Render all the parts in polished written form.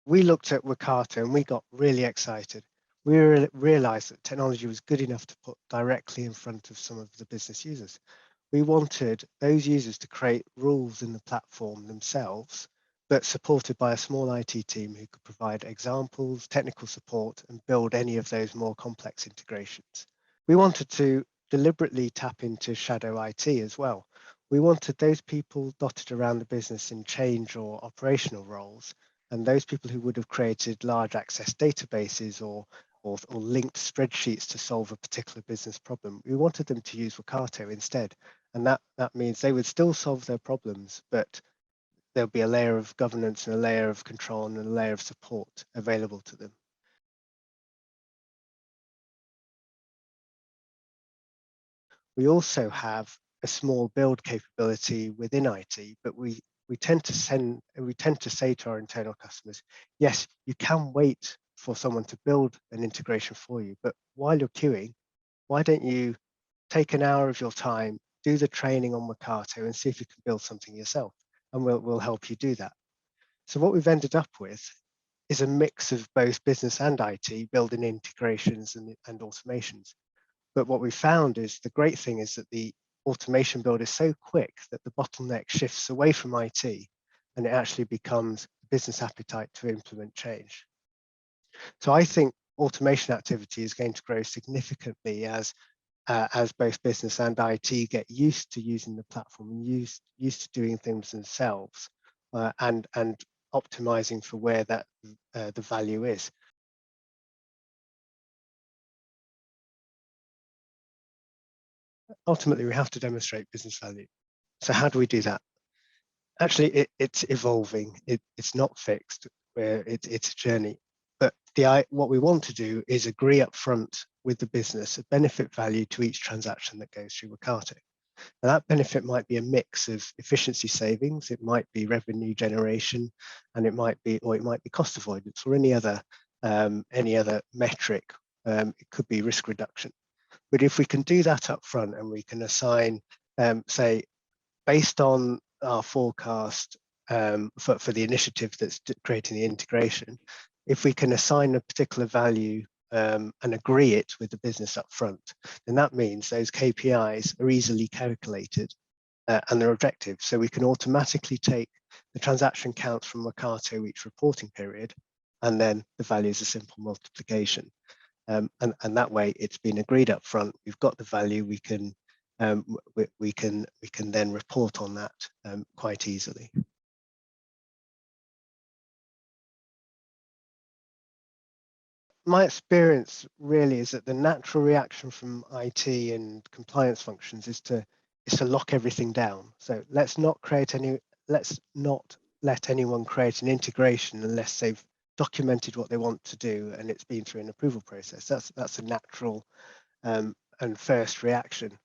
we looked at Workato and we got really excited. We realized that technology was good enough to put directly in front of some of the business users. We wanted those users to create rules in the platform themselves, but supported by a small IT team who could provide examples, technical support, and build any of those more complex integrations. We wanted to deliberately tap into shadow IT as well. We wanted those people dotted around the business in change or operational roles, and those people who would have created large access databases or linked spreadsheets to solve a particular business problem. We wanted them to use Workato instead. And that means they would still solve their problems, but there'll be a layer of governance and a layer of control and a layer of support available to them. We also have a small build capability within IT, but we tend to say to our internal customers, yes, you can wait for someone to build an integration for you, but while you're queuing, why don't you take an hour of your time, do the training on Workato and see if you can build something yourself, and we'll help you do that. So what we've ended up with is a mix of both business and IT building integrations and automations. But what we found is the great thing is that the automation build is so quick that the bottleneck shifts away from IT and it actually becomes business appetite to implement change. So I think automation activity is going to grow significantly as both business and IT get used to using the platform and used to doing things themselves and optimizing for where that the value is. Ultimately, we have to demonstrate business value. So how do we do that? Actually, it's evolving. It's not fixed. It's a journey. But what we want to do is agree up front with the business a benefit value to each transaction that goes through Workato. Now, that benefit might be a mix of efficiency savings, it might be revenue generation, and it might be cost avoidance or any other metric. It could be risk reduction. But if we can do that up front and we can assign, say, based on our forecast for the initiative that's creating the integration, if we can assign a particular value and agree it with the business up front, then that means those KPIs are easily calculated and they're objective. So we can automatically take the transaction counts from Workato each reporting period, and then the value is a simple multiplication. And that way it's been agreed up front. We've got the value. We can then report on that quite easily. My experience really is that the natural reaction from IT and compliance functions is to lock everything down. So let's not let anyone create an integration unless they've documented what they want to do and it's been through an approval process. That's a natural and first reaction.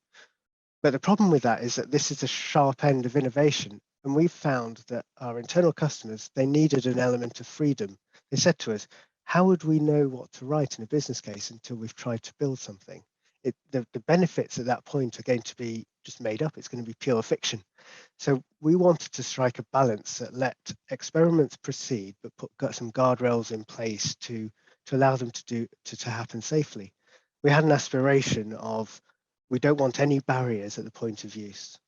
But the problem with that is that this is a sharp end of innovation. And we've found that our internal customers, they needed an element of freedom. They said to us, how would we know what to write in a business case until we've tried to build something? The benefits at that point are going to be just made up. It's going to be pure fiction. So we wanted to strike a balance that let experiments proceed, but got some guardrails in place to allow them to happen safely. We had an aspiration of, we don't want any barriers at the point of use.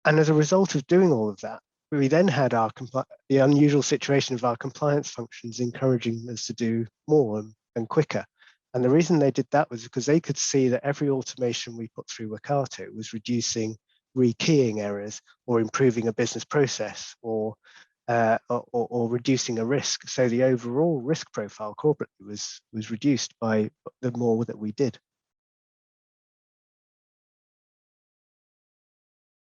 And as a result of doing all of that, we then had the unusual situation of our compliance functions encouraging us to do more and quicker. And the reason they did that was because they could see that every automation we put through Workato was reducing rekeying errors or improving a business process or reducing a risk. So the overall risk profile corporately was reduced by the more that we did.